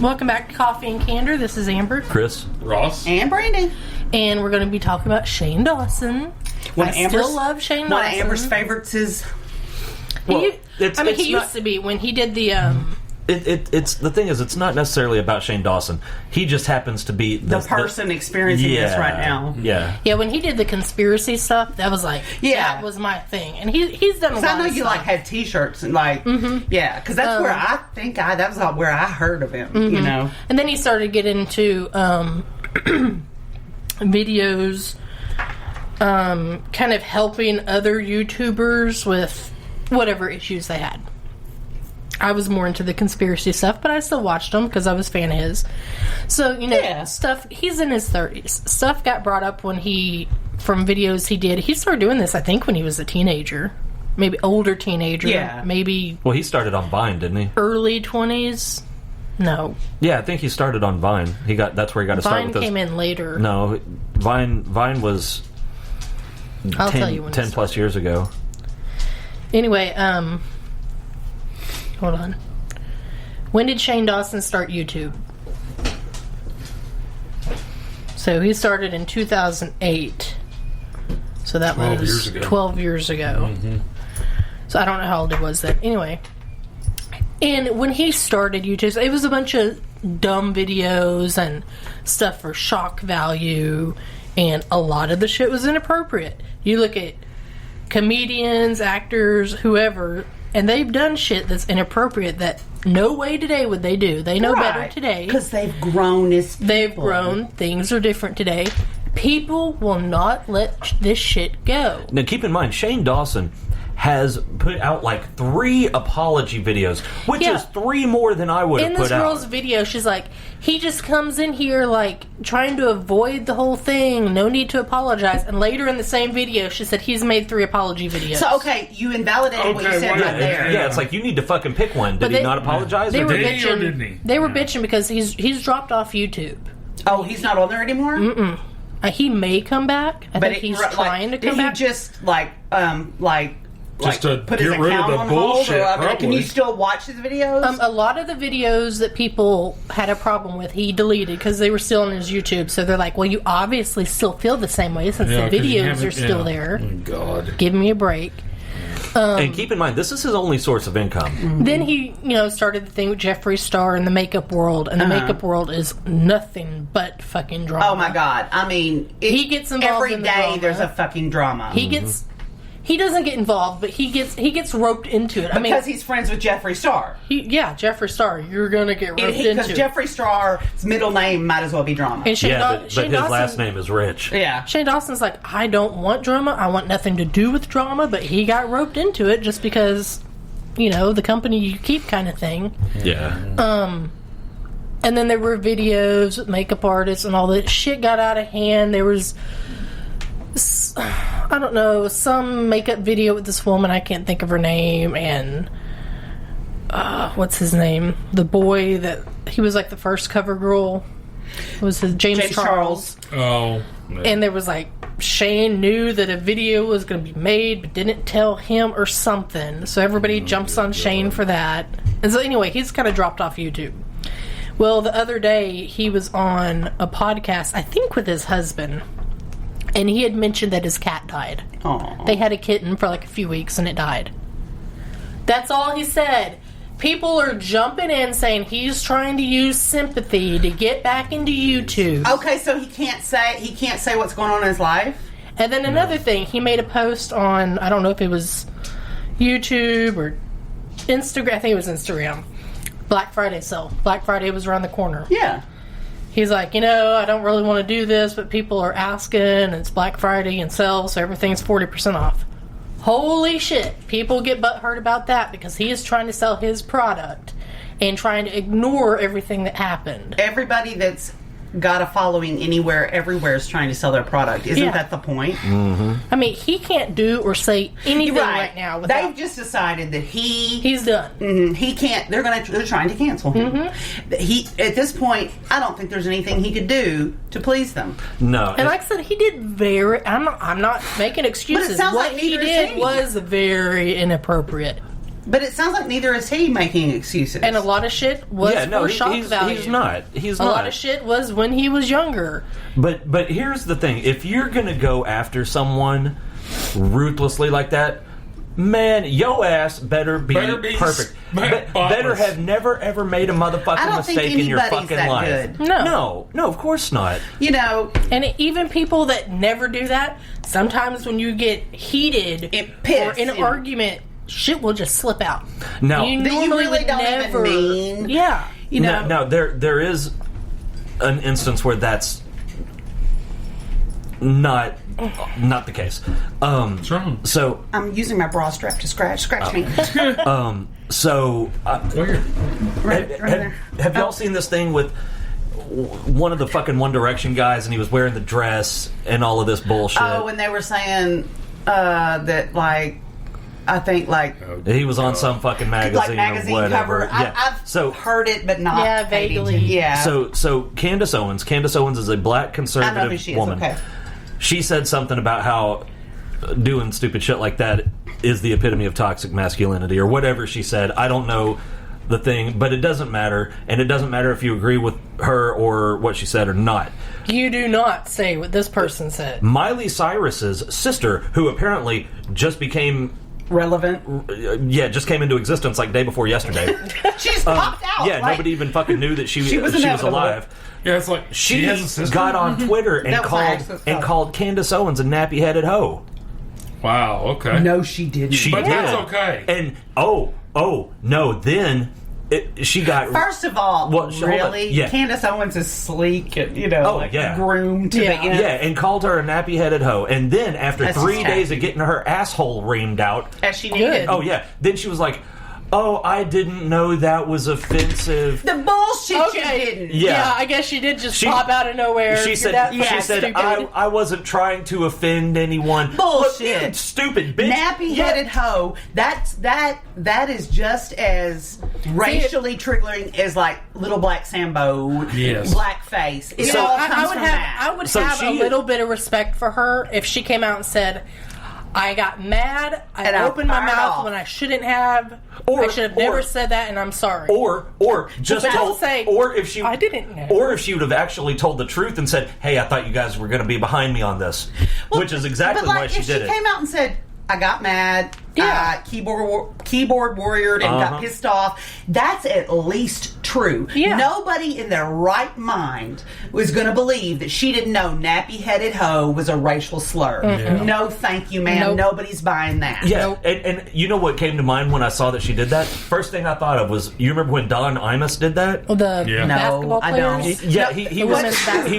Welcome back to Coffee and Candor. This is Amber, Chris, Ross, and Brandy. And we're going to be talking about Shane Dawson. I still love Shane Dawson. One of Amber's favorites is... Well, he used to be when he did the... It's the thing is, it's not necessarily about Shane Dawson. He just happens to be the person experiencing this right now. Yeah. When he did the conspiracy stuff, that was like, that was my thing. And he's done a lot. I know of you stuff. like had T-shirts and like, because that's where I think that was where I heard of him. You know, and then he started getting into videos, kind of helping other YouTubers with whatever issues they had. I was more into the conspiracy stuff, but I still watched him because I was a fan of his. So, stuff, he's in his 30s. Stuff got brought up from videos he did. He started doing this, I think, when he was a teenager. Maybe older teenager. Yeah. Maybe... Well, he started on Vine, didn't he? Early 20s? No. Yeah, I think he started on Vine. That's where he got to start with this. Vine came in later. No, Vine was 10 plus years ago. Anyway, hold on. When did Shane Dawson start YouTube? So he started in 2008. So that was 12 years ago. Mm-hmm. So I don't know how old he was then. Anyway. And when he started YouTube, it was a bunch of dumb videos and stuff for shock value. And a lot of the shit was inappropriate. You look at comedians, actors, whoever... And they've done shit that's inappropriate that no way today would they do. They know better today. Because they've grown as people. They've grown. Things are different today. People will not let this shit go. Now, keep in mind, Shane Dawson has put out like 3 apology videos, which is 3 more than I would have put out. In this girl's video, she's like, he just comes in here like trying to avoid the whole thing, no need to apologize. And later in the same video, she said he's made 3 apology videos. So, you invalidated what you said right there. Yeah, it's like you need to fucking pick one. Did he not apologize? They were bitching, or didn't he? They were bitching because he's dropped off YouTube. Oh, he's not on there anymore? Mm-mm. He may come back. I think he's trying to come back. Did he just just to put his get rid account of the on hold, bullshit, or can you still watch his videos? A lot of the videos that people had a problem with, he deleted because they were still on his YouTube. So they're like, well, you obviously still feel the same way since the videos are still there. God. Give me a break. And keep in mind, this is his only source of income. Mm-hmm. Then he, started the thing with Jeffree Star and the makeup world. And the makeup world is nothing but fucking drama. Oh, my God. I mean, he gets involved every day there's a fucking drama. He doesn't get involved, but he gets roped into it. Because he's friends with Jeffree Star. Jeffree Star. You're going to get roped into it. Because Jeffree Star's middle name might as well be drama. And but his last name is Rich. Yeah. Shane Dawson's like, I don't want drama. I want nothing to do with drama. But he got roped into it just because, the company you keep kind of thing. Yeah. And then there were videos with makeup artists and all that shit got out of hand. There was... I don't know, some makeup video with this woman, I can't think of her name, and what's his name? The boy that he was like the first cover girl was his James Charles. Oh. Yeah. And there was like Shane knew that a video was going to be made but didn't tell him or something. So everybody jumps on Shane for that. And so anyway, he's kind of dropped off YouTube. Well, the other day he was on a podcast, I think with his husband. And he had mentioned that his cat died. Aww. They had a kitten for like a few weeks and it died. That's all he said. People are jumping in saying he's trying to use sympathy to get back into YouTube. Okay, so he can't say what's going on in his life? And then another thing, he made a post on, I don't know if it was YouTube or Instagram. I think it was Instagram. Black Friday sale. Black Friday was around the corner. Yeah. He's like, I don't really want to do this, but people are asking, and it's Black Friday and sale, so everything's 40% off. Holy shit. People get butthurt about that because he is trying to sell his product and trying to ignore everything that happened. Everybody that's got a following anywhere, everywhere is trying to sell their product. Isn't that the point? Mm-hmm. I mean, he can't do or say anything right now. They've just decided that he's done. Mm-hmm, he can't. They're trying to cancel him. Mm-hmm. At this point, I don't think there's anything he could do to please them. No. And like I said, he did I'm not making excuses. But it sounds what like he did was very inappropriate. But it sounds like neither is he making excuses. And a lot of shit was for shock value. He's not. A lot of shit was when he was younger. But here's the thing: if you're gonna go after someone ruthlessly like that, man, yo ass better be perfect. Better have never ever made a motherfucking mistake in your fucking life. Good. No, of course not. You know, and even people that never do that, sometimes when you get heated or in an argument, shit will just slip out. No, you normally really don't even mean. Yeah, you know. Now there is an instance where that's not the case. What's wrong? So I'm using my bra strap to scratch me. So Weird. Right have y'all seen this thing with one of the fucking One Direction guys, and he was wearing the dress and all of this bullshit? Oh, and they were saying that, like, I think, like, he was on some fucking magazine or whatever. Cover. I've heard it, but not vaguely. Yeah. So Candace Owens is a black conservative I know who she is. woman. Okay. She said something about how doing stupid shit like that is the epitome of toxic masculinity, or whatever she said. I don't know the thing, but it doesn't matter, and it doesn't matter if you agree with her or what she said or not. You do not say what this person said. Miley Cyrus's sister, who apparently just became relevant. Just came into existence like day before yesterday. She just popped out. Yeah, like, nobody even fucking knew that she was alive. Yeah, it's like She has a sister? got on Twitter and called Candace Owens a nappy-headed hoe. Wow. Okay. No, she didn't. But did. that's okay. And no, then she got. First of all, really, yeah. Candace Owens is sleek and groomed to the end. Yeah, and called her a nappy-headed hoe. And then after 3 days of getting her asshole reamed out, as she needed. Oh yeah, then she was like, "Oh, I didn't know that was offensive." The bullshit she didn't. Yeah, I guess she did just pop out of nowhere. She said, I wasn't trying to offend anyone. Bullshit. Look, stupid bitch. Nappy-headed hoe. That is just as racially triggering as, like, Little Black Sambo, blackface. It all comes from that. I would have a little bit of respect for her if she came out and said, I got mad. I opened my mouth when I shouldn't have. I should have never said that, and I'm sorry. Or just told. Say, or if she, I didn't know. Or if she would have actually told the truth and said, "Hey, I thought you guys were going to be behind me on this," which is exactly why she did it. If she came out and said, "I got mad, keyboard warriored, and got pissed off," that's at least true. Yeah. Nobody in their right mind was going to believe that she didn't know nappy-headed hoe was a racial slur. Yeah. No, thank you, ma'am. Nope. Nobody's buying that. Yeah, Nope. and you know what came to mind when I saw that she did that? First thing I thought of was, you remember when Don Imus did that? The basketball I players? don't. Yeah, he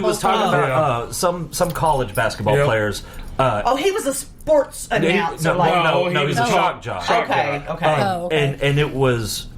was talking about some college basketball players. He was a sports announcer. No, he's a shock jock. Okay. And it was,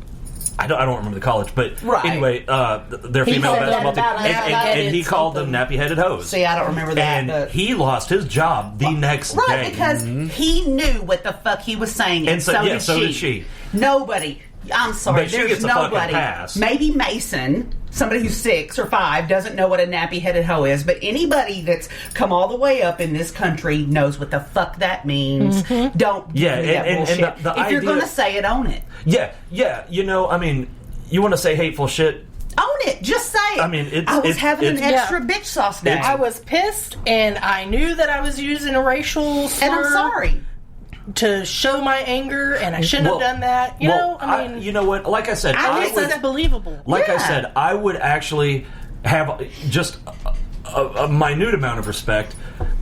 I don't remember the college, but anyway, their female basketball team, and he called them nappy-headed hoes. See, I don't remember that. And he lost his job the next day. Right, because he knew what the fuck he was saying, and so did she. Nobody. I'm sorry, there's nobody. Maybe Mason, somebody who's 6 or 5, doesn't know what a nappy-headed hoe is, but anybody that's come all the way up in this country knows what the fuck that means. Don't give me that bullshit. If you're going to say it, own it. Yeah. You know, I mean, you want to say hateful shit? Own it. Just say it. I mean, I was having an extra bitch sauce day. I was pissed, and I knew that I was using a racial slur. And I'm sorry. To show my anger, and I shouldn't have done that. You know, I mean, you know what? Like I said, I think that's believable. Like I said, I would actually have just a minute amount of respect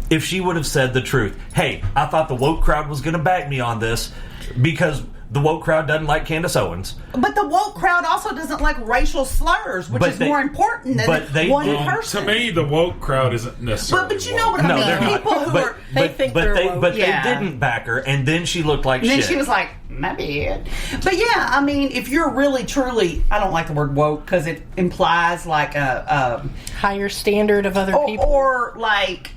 if she would have said the truth. Hey, I thought the woke crowd was going to back me on this because the woke crowd doesn't like Candace Owens. But the woke crowd also doesn't like racial slurs, which is more important than one person. To me, the woke crowd isn't necessarily. But you know what I mean? They're people not. who are they think they're woke. But they didn't back her, and then she looked like shit. And then she was like, my bad. But yeah, I mean, if you're really, truly, I don't like the word woke because it implies like a higher standard of other people. Or like...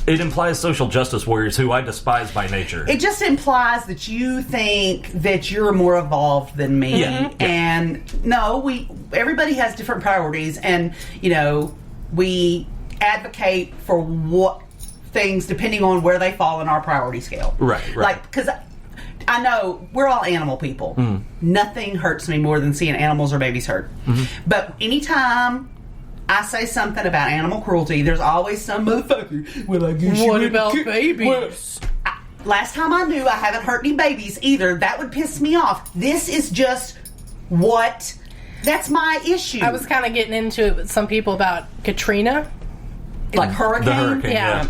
It implies social justice warriors who I despise by nature. It just implies that you think that you're more evolved than me. Yeah. And no, everybody has different priorities, and you know, we advocate for what things depending on where they fall in our priority scale. Right. Like, because I know we're all animal people. Nothing hurts me more than seeing animals or babies hurt. But anytime I say something about animal cruelty, there's always some motherfucker. Well, I guess what about babies? Last time I knew, I haven't hurt any babies either. That would piss me off. This is just what. That's my issue. I was kind of getting into it with some people about Katrina. Like hurricane? The hurricane, Yeah.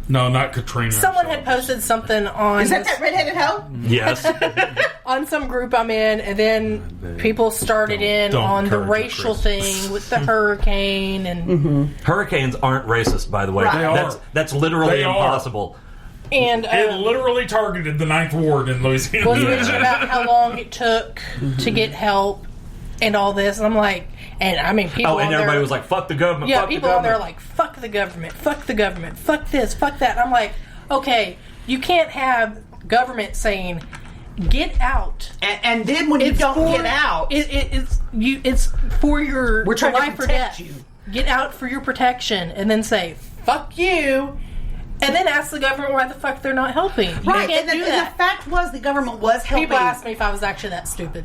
No, not Katrina. Someone had posted something on... Is that redheaded hoe? Yes. on some group I'm in, and then people started Don't on the encourage racial it, Chris. thing with the hurricane and... Hurricanes aren't racist, by the way. Right. They are. That's literally They are. impossible. And It literally targeted the 9th Ward in Louisiana. was reading about how long it took to get help and all this, and I'm like... And I mean, people. Oh, and on everybody there, was like, "Fuck the government." Yeah, fuck people the on there are government. like, "Fuck the government, fuck the government, fuck this, fuck that." And I'm like, okay, you can't have government saying, "Get out." And then when you don't get out, it's for your we're trying life to or protect death. you. Get out for your protection, and then say, "Fuck you," and then ask the government why the fuck they're not helping. You Right, can't and do the that. fact was the government was helping. People asked me if I was actually that stupid.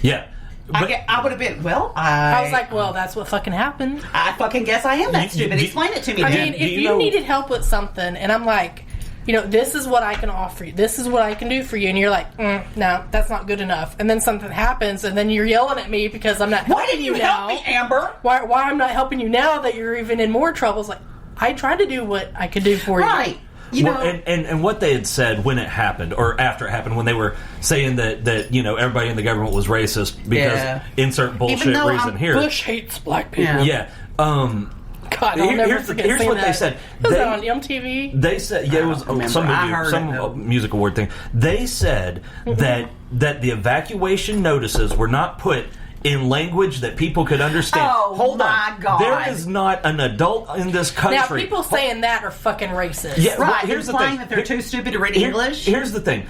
Yeah. But, I would have been, I was like, well, that's what fucking happened. I fucking guess I am that stupid. Explain it to me. I then. mean, if you needed help with something, and I'm like, this is what I can offer you. This is what I can do for you. And you're like, no, that's not good enough. And then something happens, and then you're yelling at me because I'm not helping Why didn't you now. help me, Amber? Why I'm not helping you now that you're even in more trouble? It's like, I tried to do what I could do for Right. you. You well, know, and what they had said when it happened, or after it happened, when they were saying that everybody in the government was racist because insert bullshit though reason here. Bush hates black people. Yeah. God, I'll never forget here's seeing what that. they said. Was that on MTV? They said, yeah, it was remember. some I heard it, though. music award thing. They said that the evacuation notices were not put in language that people could understand. Oh, Hold my on. God. There is not an adult in this country. Now, people saying that are fucking racist. Yeah, well, right, here's the implying thing. that they're too stupid to read English. Here's the thing.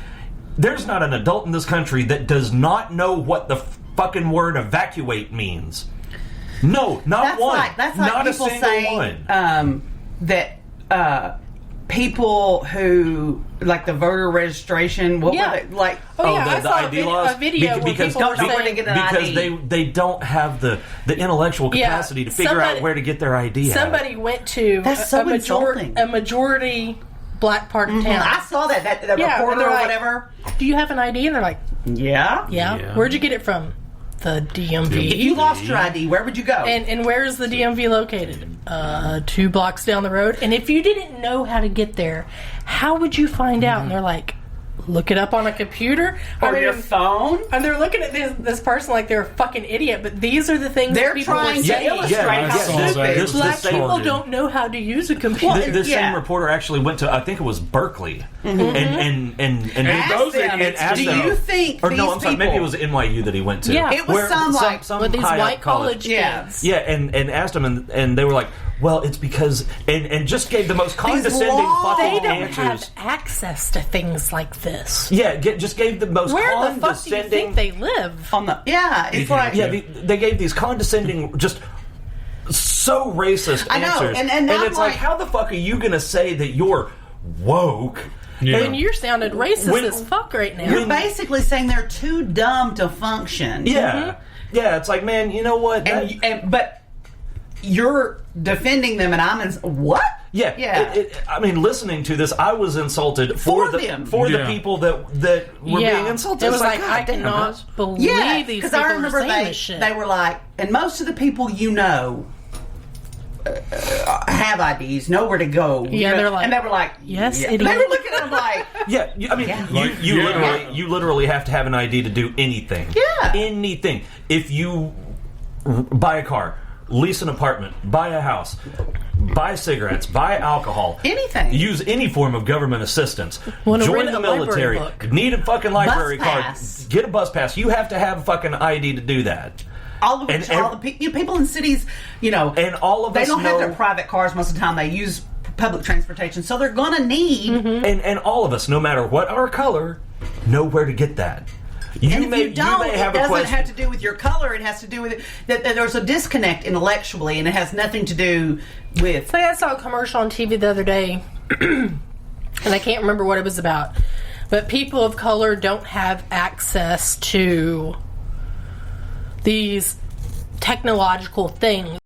There's not an adult in this country that does not know what the fucking word evacuate means. No, not one. That's like not people a single saying one. that people who like the voter registration. What Yeah. were they like? Oh, yeah, I the saw ID laws? a video where because people were don't know where to saying... get an because ID. they don't have the intellectual Yeah, capacity to figure out where to get their ID. Somebody went to That's so a insulting. majority black part of town. I saw that the Yeah, reporter and they're or like, whatever. Do you have an ID? And they're like, Yeah. yeah. Where'd you get it from? The DMV. If you lost your ID, where would you go? And where is the DMV located? 2 blocks down the road. And if you didn't know how to get there, how would you find out? And they're like, look it up on a computer or your phone. And they're looking at this person like they're a fucking idiot. But these are the things They're people trying were to saying. illustrate I how saw that. stupid. Black the people same- don't know how to use a computer. The Yeah. same reporter actually went to, I think it was Berkeley, and Ask them, asked do them- you think or these no, I'm sorry, maybe it people- was NYU that he went to. Yeah. It was some with these high-up white college Yeah. kids. Yeah, and asked them, and they were like, "Well, it's because," and just gave the most condescending laws- They fucking don't answers. have access to things like this. Yeah, just gave the most Where the fuck do you condescending. think they live? On the it's like They gave these condescending, just so racist I know, answers, and I'm it's like, like- how the fuck are you going to say that you're woke? Yeah. And you're sounded racist When- as fuck right now. you're basically saying they're too dumb to function. Yeah, yeah. It's like, man, you know what? But you're defending them, and I'm in what? Yeah, Yeah. I mean, listening to this, I was insulted for the them. the people that were being insulted. It was It's like, God I damn, cannot guys. believe Yeah, these because people I remember are saying they this shit. were like, and most of the people have IDs, know where to go. Yeah, they're like, and they were like, yes, yeah. idiot. They were looking at them like, Yeah, I mean, Yeah. you literally have to have an ID to do anything. Yeah. Anything. If you buy a car, lease an apartment, buy a house, buy cigarettes, buy alcohol, Anything. use any form of government assistance, Wanna join rent the a library military, book. need a fucking library Bus card, pass. get a bus pass. You have to have a fucking ID to do that. all of And which, all the people in cities, And all of they us don't have know- their private cars most of the time. They use public transportation, so they're going to need. And all of us, no matter what our color, know where to get that. And if you don't, may it have a doesn't question. have to do with your color. It has to do with it, that there's a disconnect intellectually, and it has nothing to do with. So I saw a commercial on TV the other day, and I can't remember what it was about, But people of color don't have access to these technological things.